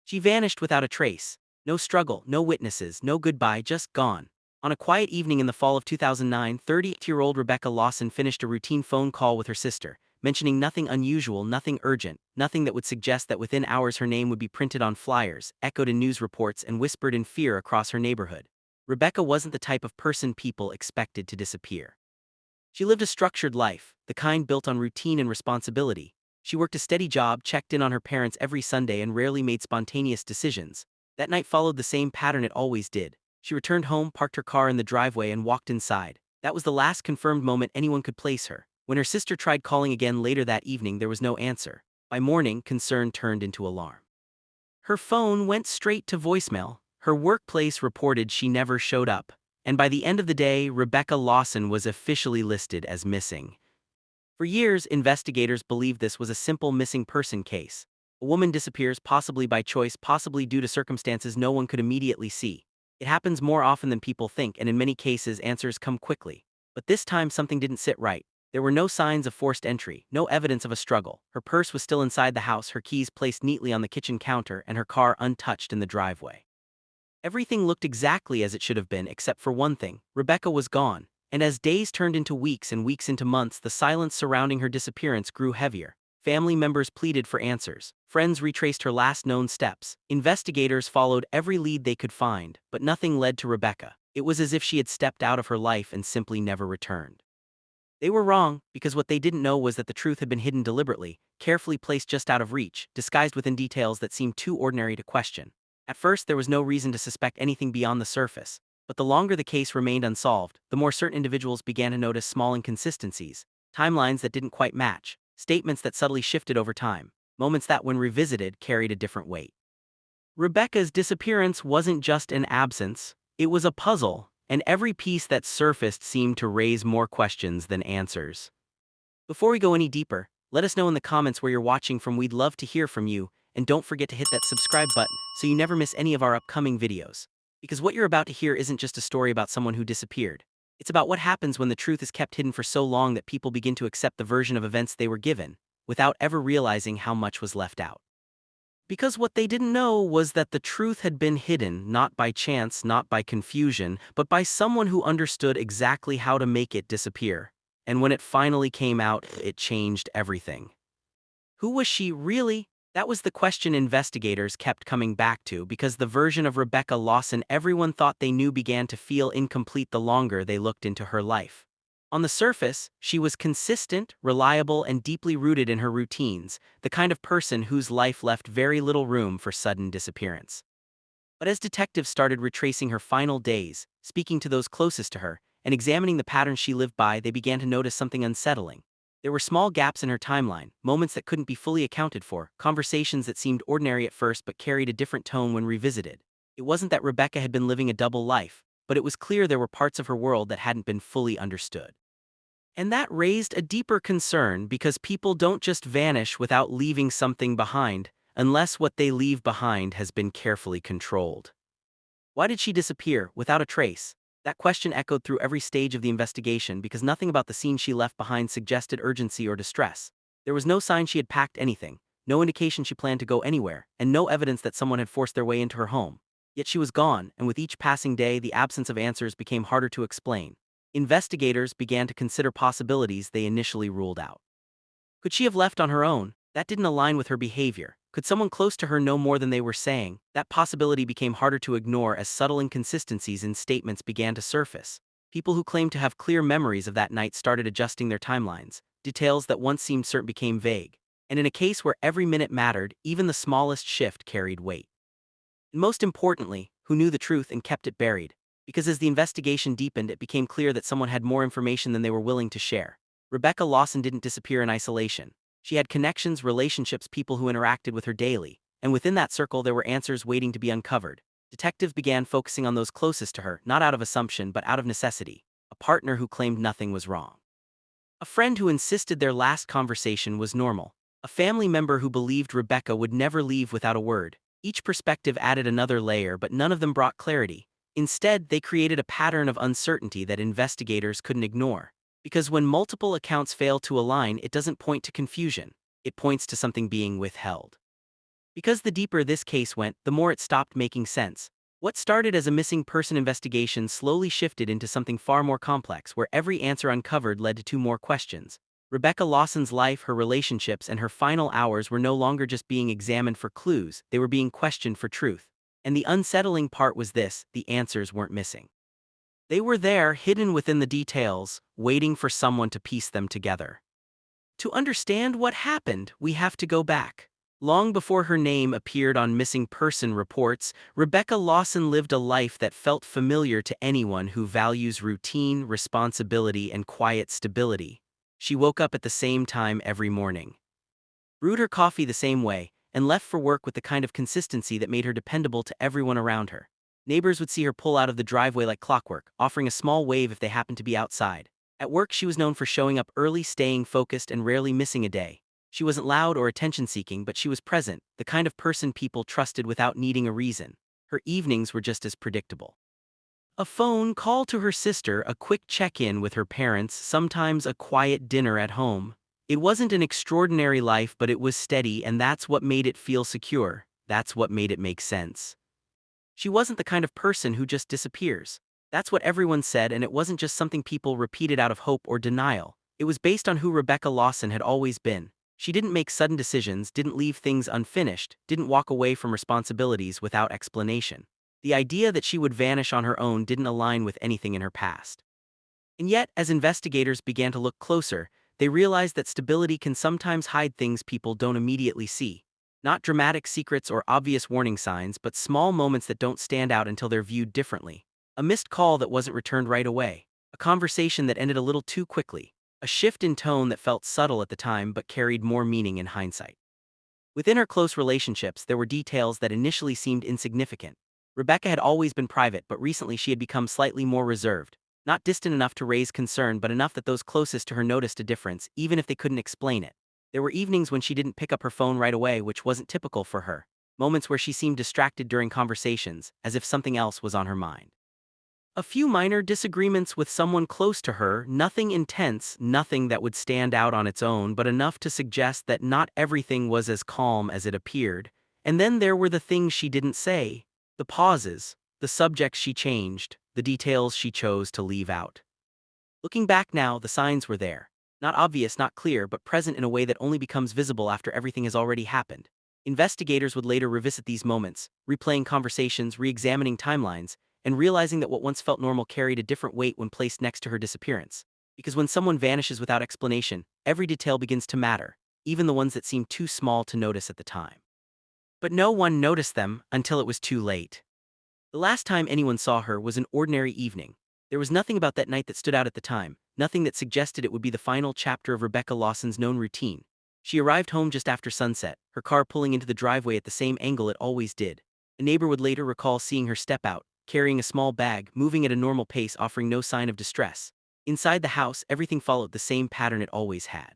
She vanished without a trace. No struggle, no witnesses, no goodbye, just gone. On a quiet evening in the fall of 2009, 30-year-old Rebecca Lawson finished a routine phone call with her sister, mentioning nothing unusual, nothing urgent, nothing that would suggest that within hours her name would be printed on flyers, echoed in news reports, and whispered in fear across her neighborhood. Rebecca wasn't the type of person people expected to disappear. She lived a structured life, the kind built on routine and responsibility. She worked a steady job, checked in on her parents every Sunday, and rarely made spontaneous decisions. That night followed the same pattern it always did. She returned home, parked her car in the driveway, and walked inside. That was the last confirmed moment anyone could place her. When her sister tried calling again later that evening, there was no answer. By morning, concern turned into alarm. Her phone went straight to voicemail. Her workplace reported she never showed up. And by the end of the day, Rebecca Lawson was officially listed as missing. For years, investigators believed this was a simple missing person case. A woman disappears, possibly by choice, possibly due to circumstances no one could immediately see. It happens more often than people think, and in many cases, answers come quickly. But this time, something didn't sit right. There were no signs of forced entry, no evidence of a struggle. Her purse was still inside the house, her keys placed neatly on the kitchen counter, and her car untouched in the driveway. Everything looked exactly as it should have been, except for one thing: Rebecca was gone. And as days turned into weeks and weeks into months, the silence surrounding her disappearance grew heavier. Family members pleaded for answers. Friends retraced her last known steps. Investigators followed every lead they could find, but nothing led to Rebecca. It was as if she had stepped out of her life and simply never returned. They were wrong, because what they didn't know was that the truth had been hidden deliberately, carefully placed just out of reach, disguised within details that seemed too ordinary to question. At first, there was no reason to suspect anything beyond the surface. But the longer the case remained unsolved, the more certain individuals began to notice small inconsistencies, timelines that didn't quite match, statements that subtly shifted over time, moments that, when revisited, carried a different weight. Rebecca's disappearance wasn't just an absence, it was a puzzle, and every piece that surfaced seemed to raise more questions than answers. Before we go any deeper, let us know in the comments where you're watching from. We'd love to hear from you, and don't forget to hit that subscribe button so you never miss any of our upcoming videos. Because what you're about to hear isn't just a story about someone who disappeared. It's about what happens when the truth is kept hidden for so long that people begin to accept the version of events they were given, without ever realizing how much was left out. Because what they didn't know was that the truth had been hidden, not by chance, not by confusion, but by someone who understood exactly how to make it disappear. And when it finally came out, it changed everything. Who was she really? That was the question investigators kept coming back to, because the version of Rebecca Lawson everyone thought they knew began to feel incomplete the longer they looked into her life. On the surface, she was consistent, reliable, and deeply rooted in her routines, the kind of person whose life left very little room for sudden disappearance. But as detectives started retracing her final days, speaking to those closest to her, and examining the patterns she lived by, they began to notice something unsettling. There were small gaps in her timeline, moments that couldn't be fully accounted for, conversations that seemed ordinary at first but carried a different tone when revisited. It wasn't that Rebecca had been living a double life, but it was clear there were parts of her world that hadn't been fully understood. And that raised a deeper concern, because people don't just vanish without leaving something behind, unless what they leave behind has been carefully controlled. Why did she disappear without a trace? That question echoed through every stage of the investigation, because nothing about the scene she left behind suggested urgency or distress. There was no sign she had packed anything, no indication she planned to go anywhere, and no evidence that someone had forced their way into her home. Yet she was gone, and with each passing day, the absence of answers became harder to explain. Investigators began to consider possibilities they initially ruled out. Could she have left on her own? That didn't align with her behavior. Could someone close to her know more than they were saying? That possibility became harder to ignore as subtle inconsistencies in statements began to surface. People who claimed to have clear memories of that night started adjusting their timelines. Details that once seemed certain became vague. And in a case where every minute mattered, even the smallest shift carried weight. And most importantly, who knew the truth and kept it buried? Because as the investigation deepened, it became clear that someone had more information than they were willing to share. Rebecca Lawson didn't disappear in isolation. She had connections, relationships, people who interacted with her daily, and within that circle there were answers waiting to be uncovered. Detectives began focusing on those closest to her, not out of assumption but out of necessity. A partner who claimed nothing was wrong. A friend who insisted their last conversation was normal. A family member who believed Rebecca would never leave without a word. Each perspective added another layer, but none of them brought clarity. Instead, they created a pattern of uncertainty that investigators couldn't ignore. Because when multiple accounts fail to align, it doesn't point to confusion. It points to something being withheld. Because the deeper this case went, the more it stopped making sense. What started as a missing person investigation slowly shifted into something far more complex, where every answer uncovered led to two more questions. Rebecca Lawson's life, her relationships, and her final hours were no longer just being examined for clues, they were being questioned for truth. And the unsettling part was this: the answers weren't missing. They were there, hidden within the details, waiting for someone to piece them together. To understand what happened, we have to go back. Long before her name appeared on missing person reports, Rebecca Lawson lived a life that felt familiar to anyone who values routine, responsibility, and quiet stability. She woke up at the same time every morning, brewed her coffee the same way, and left for work with the kind of consistency that made her dependable to everyone around her. Neighbors would see her pull out of the driveway like clockwork, offering a small wave if they happened to be outside. At work, she was known for showing up early, staying focused, and rarely missing a day. She wasn't loud or attention-seeking, but she was present, the kind of person people trusted without needing a reason. Her evenings were just as predictable. A phone call to her sister, a quick check-in with her parents, sometimes a quiet dinner at home. It wasn't an extraordinary life, but it was steady, and that's what made it feel secure. That's what made it make sense. She wasn't the kind of person who just disappears. That's what everyone said, and it wasn't just something people repeated out of hope or denial. It was based on who Rebecca Lawson had always been. She didn't make sudden decisions, didn't leave things unfinished, didn't walk away from responsibilities without explanation. The idea that she would vanish on her own didn't align with anything in her past. And yet, as investigators began to look closer, they realized that stability can sometimes hide things people don't immediately see. Not dramatic secrets or obvious warning signs, but small moments that don't stand out until they're viewed differently. A missed call that wasn't returned right away. A conversation that ended a little too quickly. A shift in tone that felt subtle at the time but carried more meaning in hindsight. Within her close relationships, there were details that initially seemed insignificant. Rebecca had always been private, but recently she had become slightly more reserved. Not distant enough to raise concern, but enough that those closest to her noticed a difference, even if they couldn't explain it. There were evenings when she didn't pick up her phone right away, which wasn't typical for her. Moments where she seemed distracted during conversations, as if something else was on her mind. A few minor disagreements with someone close to her, nothing intense, nothing that would stand out on its own, but enough to suggest that not everything was as calm as it appeared. And then there were the things she didn't say, the pauses, the subjects she changed, the details she chose to leave out. Looking back now, the signs were there. Not obvious, not clear, but present in a way that only becomes visible after everything has already happened. Investigators would later revisit these moments, replaying conversations, re-examining timelines, and realizing that what once felt normal carried a different weight when placed next to her disappearance. Because when someone vanishes without explanation, every detail begins to matter, even the ones that seem too small to notice at the time. But no one noticed them until it was too late. The last time anyone saw her was an ordinary evening. There was nothing about that night that stood out at the time, nothing that suggested it would be the final chapter of Rebecca Lawson's known routine. She arrived home just after sunset, her car pulling into the driveway at the same angle it always did. A neighbor would later recall seeing her step out, carrying a small bag, moving at a normal pace, offering no sign of distress. Inside the house, everything followed the same pattern it always had.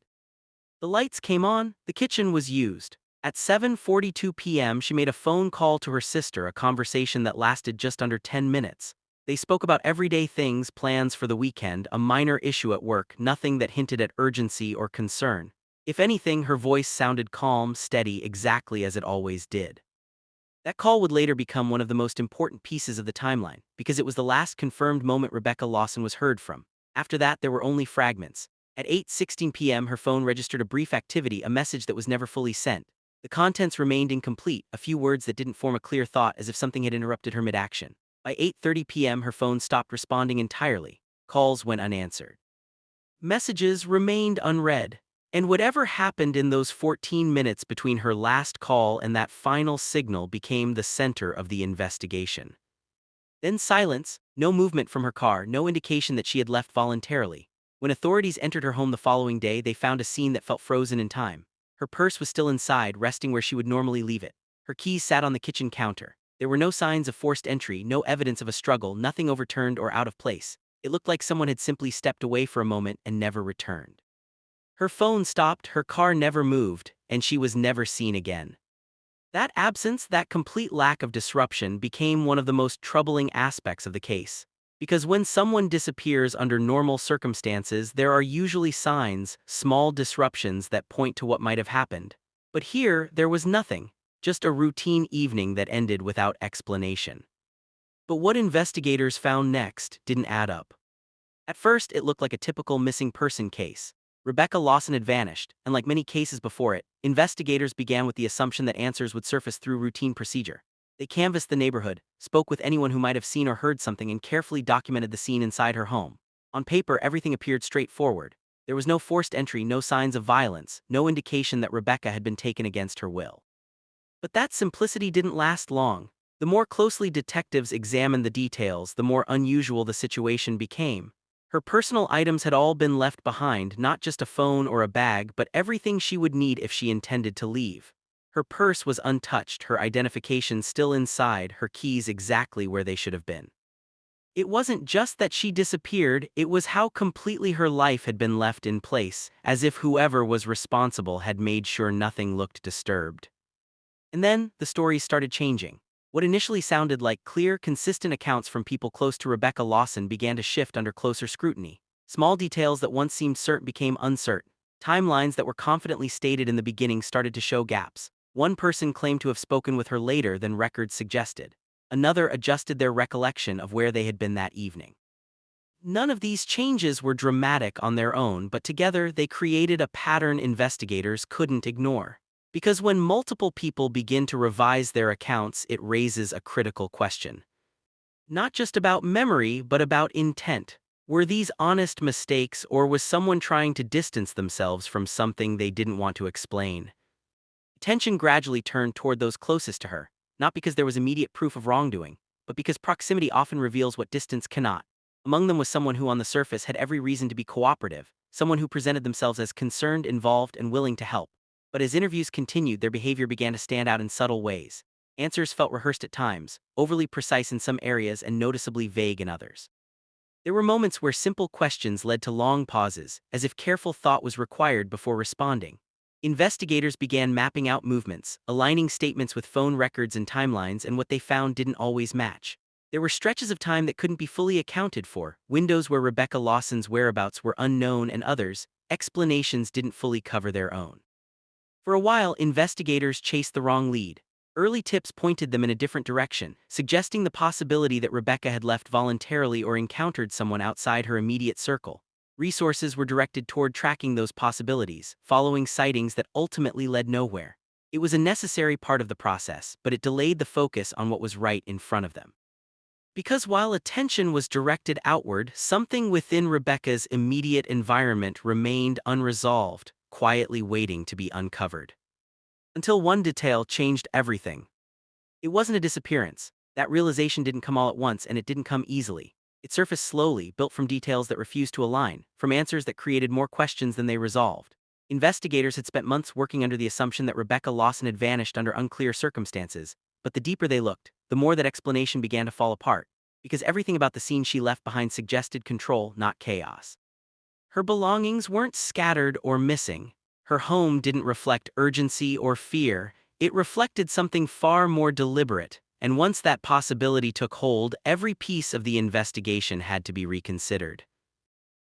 The lights came on, the kitchen was used. At 7:42 p.m., she made a phone call to her sister, a conversation that lasted just under 10 minutes. They spoke about everyday things, plans for the weekend, a minor issue at work, nothing that hinted at urgency or concern. If anything, her voice sounded calm, steady, exactly as it always did. That call would later become one of the most important pieces of the timeline, because it was the last confirmed moment Rebecca Lawson was heard from. After that, there were only fragments. At 8:16 p.m., her phone registered a brief activity, a message that was never fully sent. The contents remained incomplete, a few words that didn't form a clear thought, as if something had interrupted her mid-action. By 8:30 p.m., her phone stopped responding entirely. Calls went unanswered. Messages remained unread. And whatever happened in those 14 minutes between her last call and that final signal became the center of the investigation. Then silence, no movement from her car, no indication that she had left voluntarily. When authorities entered her home the following day, they found a scene that felt frozen in time. Her purse was still inside, resting where she would normally leave it. Her keys sat on the kitchen counter. There were no signs of forced entry, no evidence of a struggle, nothing overturned or out of place. It looked like someone had simply stepped away for a moment and never returned. Her phone stopped, her car never moved, and she was never seen again. That absence, that complete lack of disruption, became one of the most troubling aspects of the case. Because when someone disappears under normal circumstances, there are usually signs, small disruptions that point to what might have happened. But here, there was nothing. just a routine evening that ended without explanation. But what investigators found next didn't add up. At first, it looked like a typical missing person case. Rebecca Lawson had vanished, and like many cases before it, investigators began with the assumption that answers would surface through routine procedure. They canvassed the neighborhood, spoke with anyone who might have seen or heard something, and carefully documented the scene inside her home. On paper, everything appeared straightforward. There was no forced entry, no signs of violence, no indication that Rebecca had been taken against her will. But that simplicity didn't last long. The more closely detectives examined the details, the more unusual the situation became. Her personal items had all been left behind, not just a phone or a bag, but everything she would need if she intended to leave. Her purse was untouched, her identification still inside, her keys exactly where they should have been. It wasn't just that she disappeared, it was how completely her life had been left in place, as if whoever was responsible had made sure nothing looked disturbed. And then, the stories started changing. What initially sounded like clear, consistent accounts from people close to Rebecca Lawson began to shift under closer scrutiny. Small details that once seemed certain became uncertain. Timelines that were confidently stated in the beginning started to show gaps. One person claimed to have spoken with her later than records suggested. Another adjusted their recollection of where they had been that evening. None of these changes were dramatic on their own, but together they created a pattern investigators couldn't ignore. Because when multiple people begin to revise their accounts, it raises a critical question. Not just about memory, but about intent. Were these honest mistakes, or was someone trying to distance themselves from something they didn't want to explain? Attention gradually turned toward those closest to her, not because there was immediate proof of wrongdoing, but because proximity often reveals what distance cannot. Among them was someone who on the surface had every reason to be cooperative, someone who presented themselves as concerned, involved, and willing to help. But as interviews continued, their behavior began to stand out in subtle ways. Answers felt rehearsed at times, overly precise in some areas and noticeably vague in others. There were moments where simple questions led to long pauses, as if careful thought was required before responding. Investigators began mapping out movements, aligning statements with phone records and timelines, and what they found didn't always match. There were stretches of time that couldn't be fully accounted for, windows where Rebecca Lawson's whereabouts were unknown, and others, explanations didn't fully cover their own. For a while, investigators chased the wrong lead. Early tips pointed them in a different direction, suggesting the possibility that Rebecca had left voluntarily or encountered someone outside her immediate circle. Resources were directed toward tracking those possibilities, following sightings that ultimately led nowhere. It was a necessary part of the process, but it delayed the focus on what was right in front of them. Because while attention was directed outward, something within Rebecca's immediate environment remained unresolved, quietly waiting to be uncovered. Until one detail changed everything. It wasn't a disappearance. That realization didn't come all at once, and it didn't come easily. It surfaced slowly, built from details that refused to align, from answers that created more questions than they resolved. Investigators had spent months working under the assumption that Rebecca Lawson had vanished under unclear circumstances, but the deeper they looked, the more that explanation began to fall apart, because everything about the scene she left behind suggested control, not chaos. Her belongings weren't scattered or missing. Her home didn't reflect urgency or fear. It reflected something far more deliberate, and once that possibility took hold, every piece of the investigation had to be reconsidered.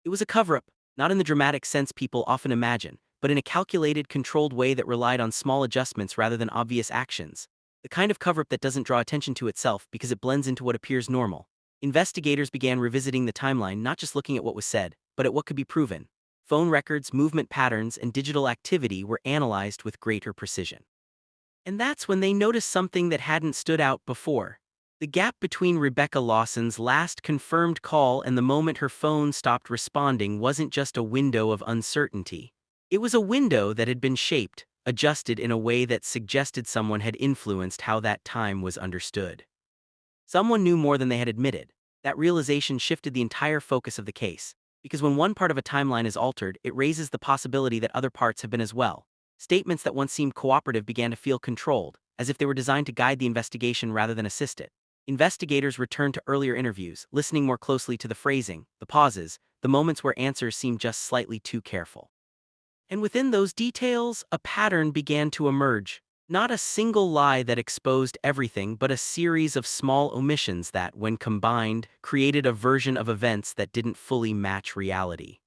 It was a cover-up, not in the dramatic sense people often imagine, but in a calculated, controlled way that relied on small adjustments rather than obvious actions. The kind of cover-up that doesn't draw attention to itself because it blends into what appears normal. Investigators began revisiting the timeline, not just looking at what was said, but at what could be proven. Phone records, movement patterns, and digital activity were analyzed with greater precision. And that's when they noticed something that hadn't stood out before. The gap between Rebecca Lawson's last confirmed call and the moment her phone stopped responding wasn't just a window of uncertainty. It was a window that had been shaped, adjusted in a way that suggested someone had influenced how that time was understood. Someone knew more than they had admitted. That realization shifted the entire focus of the case, because when one part of a timeline is altered, it raises the possibility that other parts have been as well. Statements that once seemed cooperative began to feel controlled, as if they were designed to guide the investigation rather than assist it. Investigators returned to earlier interviews, listening more closely to the phrasing, the pauses, the moments where answers seemed just slightly too careful. And within those details, a pattern began to emerge. Not a single lie that exposed everything, but a series of small omissions that, when combined, created a version of events that didn't fully match reality.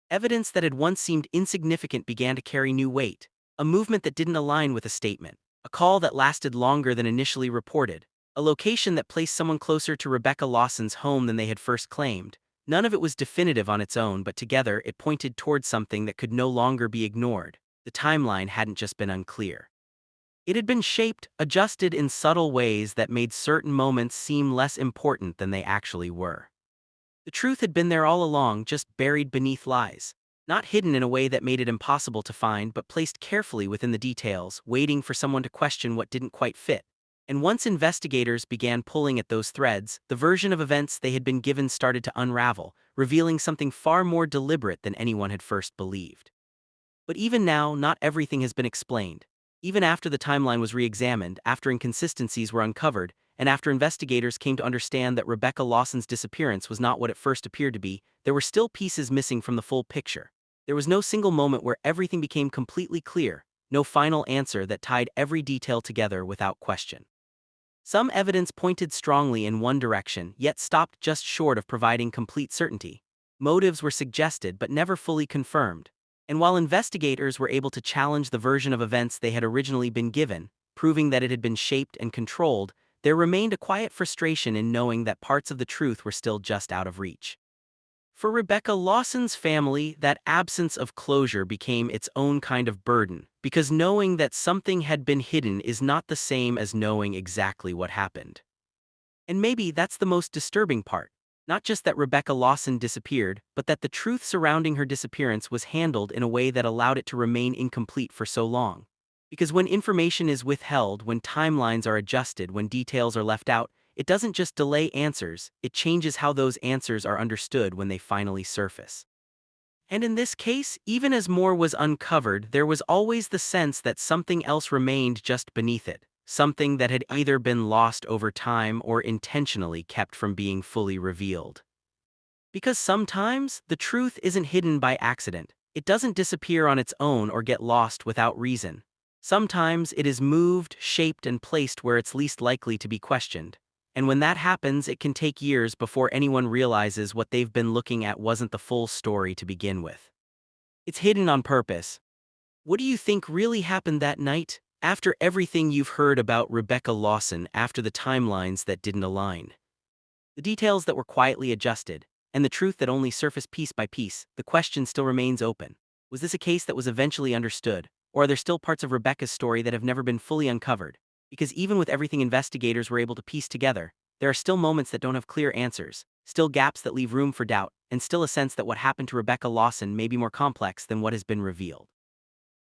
Evidence that had once seemed insignificant began to carry new weight. A movement that didn't align with a statement. a call that lasted longer than initially reported, a location that placed someone closer to Rebecca Lawson's home than they had first claimed. None of it was definitive on its own, but together it pointed towards something that could no longer be ignored. The timeline hadn't just been unclear. It had been shaped, adjusted in subtle ways that made certain moments seem less important than they actually were. The truth had been there all along, just buried beneath lies. Not hidden in a way that made it impossible to find, but placed carefully within the details, waiting for someone to question what didn't quite fit. And once investigators began pulling at those threads, the version of events they had been given started to unravel, revealing something far more deliberate than anyone had first believed. But even now, not everything has been explained. Even after the timeline was re-examined, after inconsistencies were uncovered, and after investigators came to understand that Rebecca Lawson's disappearance was not what it first appeared to be, there were still pieces missing from the full picture. There was no single moment where everything became completely clear, no final answer that tied every detail together without question. Some evidence pointed strongly in one direction, yet stopped just short of providing complete certainty. Motives were suggested but never fully confirmed. And while investigators were able to challenge the version of events they had originally been given, proving that it had been shaped and controlled, there remained a quiet frustration in knowing that parts of the truth were still just out of reach. For Rebecca Lawson's family, that absence of closure became its own kind of burden, because knowing that something had been hidden is not the same as knowing exactly what happened. And maybe that's the most disturbing part. Not just that Rebecca Lawson disappeared, but that the truth surrounding her disappearance was handled in a way that allowed it to remain incomplete for so long. Because when information is withheld, when timelines are adjusted, when details are left out, it doesn't just delay answers, it changes how those answers are understood when they finally surface. And in this case, even as more was uncovered, there was always the sense that something else remained just beneath it, something that had either been lost over time or intentionally kept from being fully revealed. Because sometimes, the truth isn't hidden by accident. It doesn't disappear on its own or get lost without reason. Sometimes it is moved, shaped, and placed where it's least likely to be questioned. And when that happens, it can take years before anyone realizes what they've been looking at wasn't the full story to begin with. It's hidden on purpose. What do you think really happened that night? After everything you've heard about Rebecca Lawson, after the timelines that didn't align, the details that were quietly adjusted, and the truth that only surfaced piece by piece, the question still remains open. Was this a case that was eventually understood, or are there still parts of Rebecca's story that have never been fully uncovered? Because even with everything investigators were able to piece together, there are still moments that don't have clear answers, still gaps that leave room for doubt, and still a sense that what happened to Rebecca Lawson may be more complex than what has been revealed.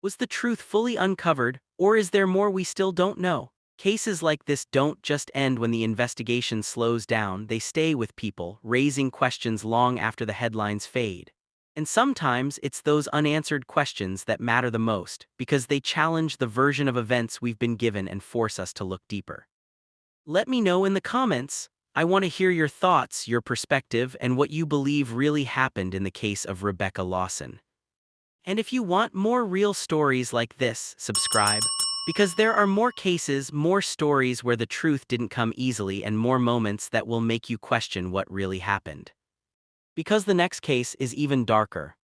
Was the truth fully uncovered, or is there more we still don't know? Cases like this don't just end when the investigation slows down, they stay with people, raising questions long after the headlines fade. And sometimes it's those unanswered questions that matter the most, because they challenge the version of events we've been given and force us to look deeper. Let me know in the comments. I want to hear your thoughts, your perspective, and what you believe really happened in the case of Rebecca Lawson. And if you want more real stories like this, subscribe. Because there are more cases, more stories where the truth didn't come easily, and more moments that will make you question what really happened. Because the next case is even darker.